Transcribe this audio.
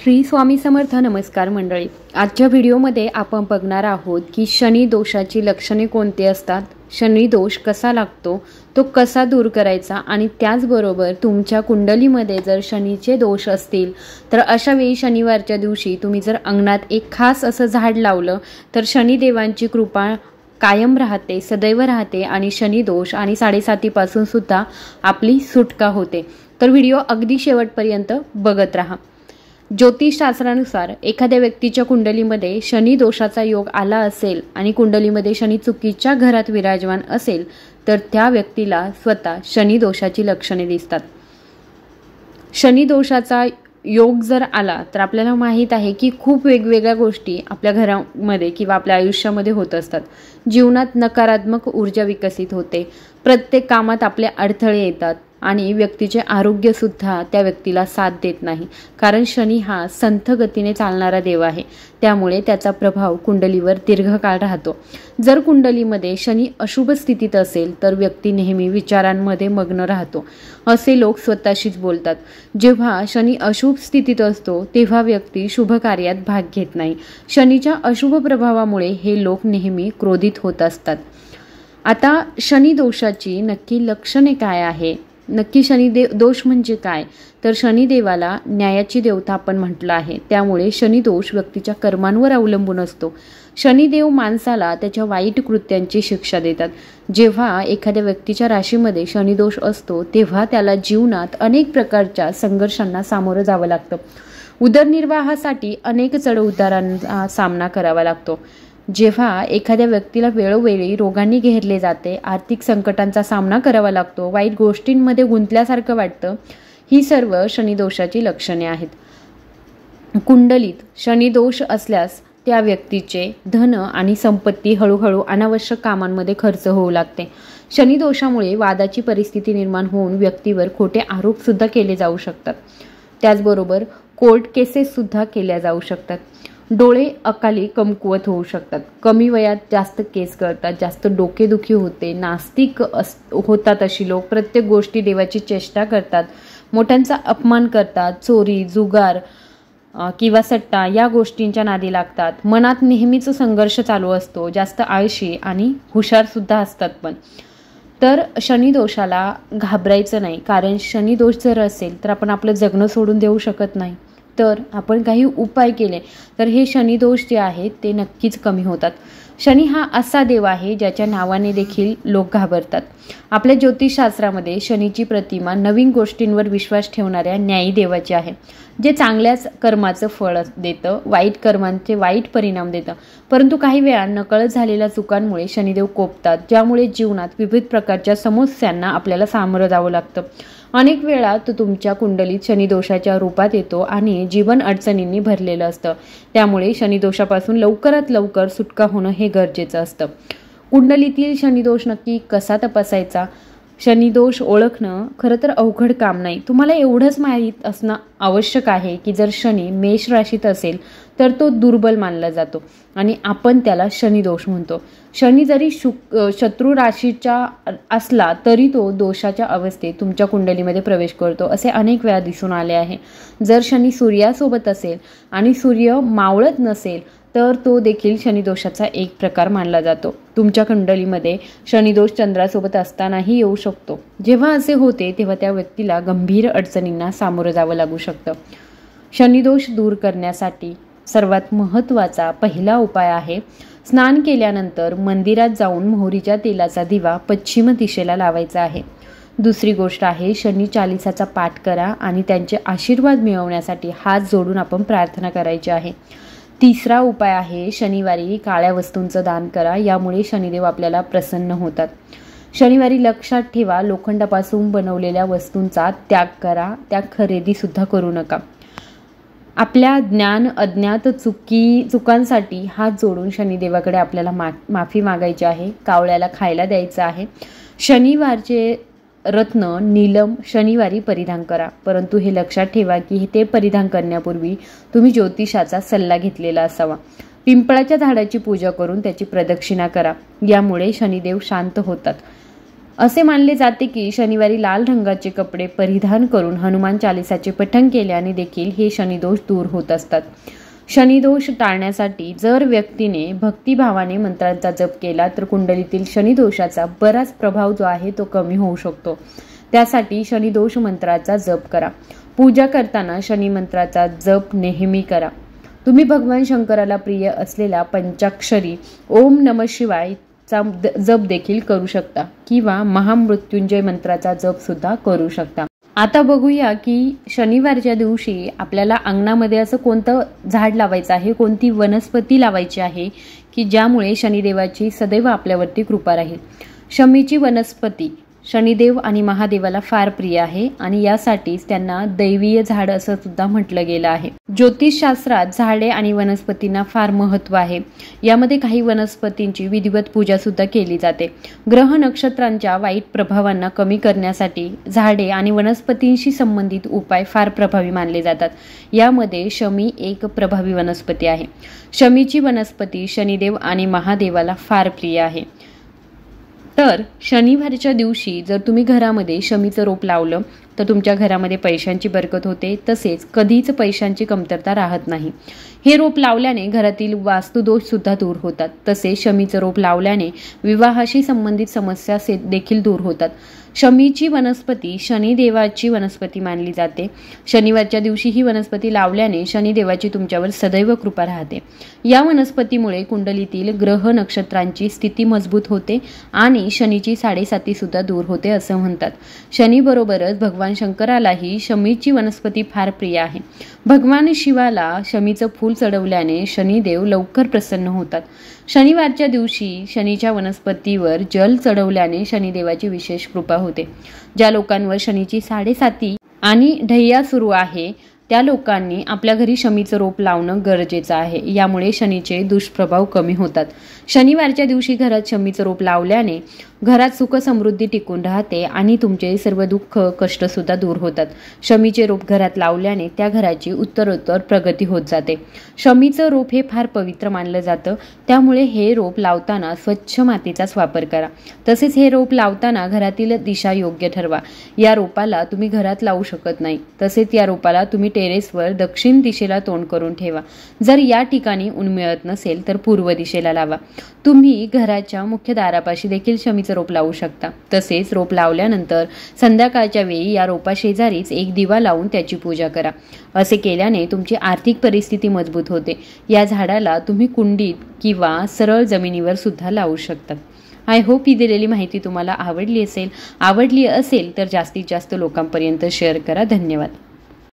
श्री स्वामी समर्थ. नमस्कार मंडळी. आजच्या व्हिडिओमध्ये आपण बघणार आहोत की शनी दोषाची लक्षणे कोणती असतात, शनी दोष कसा लागतो, तो कसा दूर करायचा आणि त्याचबरोबर तुमच्या कुंडलीमध्ये जर शनीचे दोष असतील तर अशा वेळी शनिवारच्या दिवशी तुम्ही जर अंगणात एक खास असं झाड लावलं तर शनिदेवांची कृपा कायम राहते, सदैव राहते आणि शनी दोष आणि 7.5 पासून सुद्धा आपली सुटका होते. तर व्हिडिओ अगदी शेवटपर्यंत बघत राहा. ज्योतिषशास्त्रानुसार एखाद्या व्यक्तीच्या कुंडलीमध्ये शनी दोषाचा योग आला असेल आणि कुंडलीमध्ये शनी चुकीच्या घरात विराजमान असेल तर त्या व्यक्तीला स्वतः शनी दोषाची लक्षणे दिसतात. शनी दोषाचा योग जर आला तर आपल्याला माहीत आहे की खूप वेगवेगळ्या गोष्टी आपल्या घरामध्ये किंवा आपल्या आयुष्यामध्ये होत असतात. जीवनात नकारात्मक ऊर्जा विकसित होते, प्रत्येक कामात आपले अडथळे येतात आणि व्यक्तीचे आरोग्यसुद्धा त्या व्यक्तीला साथ देत नाही, कारण शनी हा संथ गतीने चालणारा देव आहे. त्यामुळे त्याचा प्रभाव कुंडलीवर दीर्घकाळ राहतो. जर कुंडलीमध्ये शनी अशुभ स्थितीत असेल तर व्यक्ती नेहमी विचारांमध्ये मग्न राहतो. असे लोक स्वतःशीच बोलतात. जेव्हा शनी अशुभ स्थितीत असतो तेव्हा व्यक्ती शुभ कार्यात भाग घेत नाही. शनीच्या अशुभ प्रभावामुळे हे लोक नेहमी क्रोधित होत असतात. आता शनी दोषाची नक्की लक्षणे काय आहे, नक्की दोष म्हणजे काय, तर शनिदेवाला न्यायाची देवता आपण म्हटलं आहे. त्यामुळे शनिदोष व्यक्तीच्या कर्मांवर अवलंबून असतो. शनिदेव माणसाला त्याच्या वाईट कृत्यांची शिक्षा देतात. जेव्हा एखाद्या व्यक्तीच्या राशीमध्ये शनिदोष असतो तेव्हा त्याला जीवनात अनेक प्रकारच्या संघर्षांना सामोरं जावं लागतं. उदरनिर्वाहासाठी अनेक चढउतारांचा सामना करावा लागतो. जेव्हा एखाद्या व्यक्तीला वेळोवेळी रोगांनी घेरले जाते, आर्थिक संकटांचा सामना करावा लागतो, वाईट गोष्टींमध्ये गुंतल्यासारखं वाटतं, ही सर्व शनिदोषाची लक्षणे आहेत. कुंडलीत शनिदोष असल्यास त्या व्यक्तीचे धन आणि संपत्ती हळूहळू अनावश्यक कामांमध्ये खर्च होऊ लागते. शनिदोषामुळे वादाची परिस्थिती निर्माण होऊन व्यक्तीवर खोटे आरोपसुद्धा केले जाऊ शकतात. त्याचबरोबर कोर्ट केसेससुद्धा केल्या जाऊ शकतात. डोळे अकाली कमकुवत होऊ शकतात. कमी वयात जास्त केस करतात, जास्त डोकेदुखी होते, नास्तिक होतात. अशी लोक प्रत्येक गोष्टी देवाची चेष्टा करतात, मोठ्यांचा अपमान करतात, चोरी, जुगार किंवा सट्टा या गोष्टींच्या नादी लागतात. मनात नेहमीच संघर्ष चालू असतो, जास्त आळशी आणि हुशारसुद्धा असतात. पण तर शनिदोषाला घाबरायचं नाही, कारण शनिदोष जर असेल तर आपण आपलं जगणं सोडून देऊ शकत नाही. तर आपण काही उपाय केले तर हे शनिदोष जे आहेत ते नक्कीच कमी होतात. शनी हा असा देव आहे ज्याच्या नावाने देखील लोक घाबरतात. आपल्या ज्योतिषशास्त्रामध्ये शनीची प्रतिमा नवीन गोष्टींवर विश्वास ठेवणाऱ्या न्यायी देवाची आहे, जे चांगल्याच कर्माचं फळ देतं, वाईट कर्मांचे वाईट परिणाम देतं. परंतु काही वेळा नकळत झालेल्या चुकांमुळे शनिदेव कोपतात, ज्यामुळे जीवनात विविध प्रकारच्या समस्यांना आपल्याला सामोरं जावं लागतं. अनेक वेळा तो तुमच्या कुंडलीत शनिदोषाच्या रूपात येतो आणि जीवन अडचणींनी भरलेलं असतं. त्यामुळे शनिदोषापासून लवकरात लवकर सुटका होणं हे गरजेचं असतं. कुंडलीतील शनिदोष नक्की कसा तपासायचा? शनिदोष ओळखणं खरं तर अवघड काम नाही. तुम्हाला एवढंच माहीत असणं आवश्यक आहे की जर शनी मेष राशीत असेल तर तो दुर्बल मानला जातो आणि आपण त्याला शनिदोष म्हणतो. शनी जरी शत्रू राशीचा असला तरी तो दोषाच्या अवस्थेत तुमच्या कुंडलीमध्ये प्रवेश करतो, असे अनेक वेळा दिसून आले आहे. जर शनी सूर्यासोबत असेल आणि सूर्य मावळत नसेल तर तो देखील शनिदोषाचा एक प्रकार मानला जातो. तुमच्या कुंडलीमध्ये शनिदोष चंद्रासोबत असतानाही येऊ शकतो. जेव्हा असे होते तेव्हा त्या व्यक्तीला गंभीर अडचणींना सामोरं जावं लागू शकतं. शनिदोष दूर करण्यासाठी सर्वात महत्त्वाचा पहिला उपाय आहे, स्नान केल्यानंतर मंदिरात जाऊन मोहरीच्या तेलाचा दिवा पश्चिम दिशेला लावायचा आहे. दुसरी गोष्ट आहे, शनी चालीसाचा पाठ करा आणि त्यांचे आशीर्वाद मिळवण्यासाठी हात जोडून आपण प्रार्थना करायची आहे. तिसरा उपाय आहे, शनिवारी काळ्या वस्तूंचं दान करा, यामुळे शनिदेव आपल्याला प्रसन्न होतात. शनिवारी लक्षात ठेवा, लोखंडापासून बनवलेल्या वस्तूंचा त्याग करा, त्या खरेदीसुद्धा करू नका. आपल्या ज्ञान अज्ञात चुकांसाठी हात जोडून शनिदेवाकडे आपल्याला माफी मागायची आहे. कावळ्याला खायला द्यायचं आहे. शनिवारचे रत्न नीलम शनिवारी परिधान करा, परंतु हे लक्षात ठेवा की ते परिधान करण्यापूर्वी तुम्ही ज्योतिषाचा सल्ला घेतलेला असावा. पिंपळाच्या झाडाची पूजा करून त्याची प्रदक्षिणा करा, यामुळे शनिदेव शांत होतात. असे मानले जाते की शनिवारी लाल रंगाचे कपडे परिधान करून हनुमान चालिसाचे पठण केल्याने देखील हे शनिदोष दूर होत असतात. शनिदोष टाळण्यासाठी जर व्यक्तीने भक्तिभावाने मंत्रांचा जप केला तर कुंडलीतील शनिदोषाचा बराच प्रभाव जो आहे तो कमी होऊ शकतो. त्यासाठी शनिदोष मंत्राचा जप करा. पूजा करताना शनी मंत्राचा जप नेहमी करा. तुम्ही भगवान शंकराला प्रिय असलेला पंचाक्षरी ओम नमः शिवाय चा जप देखील करू शकता किंवा महामृत्युंजय मंत्राचा जप सुद्धा करू शकता. आता बघूया की शनिवारच्या दिवशी आपल्याला अंगणामध्ये असं कोणतं झाड लावायचं आहे, कोणती वनस्पती लावायची आहे की ज्यामुळे शनिदेवाची सदैव आपल्यावरती कृपा राहील. शमीची वनस्पती शनिदेव आणि महादेवाला फार प्रिय आहे आणि यासाठीच त्यांना दैवीय झाड असं सुद्धा म्हटलं गेलं आहे. ज्योतिषशास्त्रात झाडे आणि वनस्पतींना फार महत्त्व आहे. यामध्ये काही वनस्पतींची विधिवत पूजा सुद्धा केली जाते. ग्रह नक्षत्रांच्या वाईट प्रभावांना कमी करण्यासाठी झाडे आणि वनस्पतींशी संबंधित उपाय फार प्रभावी मानले जातात. यामध्ये शमी एक प्रभावी वनस्पती आहे. शमीची वनस्पती शनिदेव आणि महादेवाला फार प्रिय आहे. तर शनिवारच्या दिवशी जर तुम्ही घरामध्ये शमीचं रोप लावलं तर तुमच्या घरामध्ये पैशांची बरकत होते, तसेच कधीच पैशांची कमतरता राहत नाही. हे रोप लावल्याने घरातील वास्तुदोष सुद्धा दूर होतात. तसेच शमीचं रोप लावल्याने विवाहाशी संबंधित समस्या देखील दूर होतात. शमीची वनस्पती शनिदेवाची वनस्पती मानली जाते. शनिवारच्या दिवशी ही वनस्पती लावल्याने शनिदेवाची तुमच्यावर सदैव कृपा राहते. या वनस्पतीमुळे कुंडलीतील ग्रह नक्षत्रांची स्थिती मजबूत होते आणि शनीची 7.5 सुद्धा दूर होते असं म्हणतात. शनीबरोबरच भगवान शंकरालाही शमीची वनस्पती फार प्रिय आहे. भगवान शिवाला शमीचं फूल चढवल्याने शनिदेव लवकर प्रसन्न होतात. शनिवारच्या दिवशी शनीच्या वनस्पतीवर जल चढवल्याने शनिदेवाची विशेष कृपा होते. ज्या लोकांवर शनीची 7.5 आणि ढैया सुरू आहे त्या लोकांनी आपल्या घरी शमीचं रोप लावणं गरजेचं आहे. यामुळे शनीचे दुष्प्रभाव कमी होतात. शनिवारच्या दिवशी घरात शमीचं रोप लावल्याने घरात सुख समृद्धी टिकून राहते आणि तुमचे सर्व दुःख कष्ट सुद्धा दूर होतात. शमीचे रोप घरात लावल्याने त्या घराची उत्तरोत्तर प्रगती होत जाते. शमीचं रोप हे फार पवित्र मानलं जातं. त्यामुळे हे रोप लावताना स्वच्छ मातीचाच वापर करा. तसेच हे रोप लावताना घरातील दिशा योग्य ठरवा. या रोपाला तुम्ही घरात लावू शकत नाही. तसेच या रोपाला तुम्ही टेरेसवर दक्षिण दिशेला तोंड करून ठेवा. जर या ठिकाणी ऊन मिळत नसेल तर पूर्व दिशेला लावा. तुम्ही घराच्या मुख्य दारापाशी देखील शमीचं रोप लावू शकता. तसेच रोप लावल्यानंतर संध्याकाळच्या वेळी या रोपाशेजारीच एक दिवा लावून त्याची पूजा करा. असे केल्याने तुमची आर्थिक परिस्थिती मजबूत होते. या झाडाला तुम्ही कुंडीत किंवा सरळ जमिनीवर सुद्धा लावू शकता. आय होप ही दिलेली माहिती तुम्हाला आवडली असेल तर जास्तीत जास्त लोकांपर्यंत शेअर करा. धन्यवाद.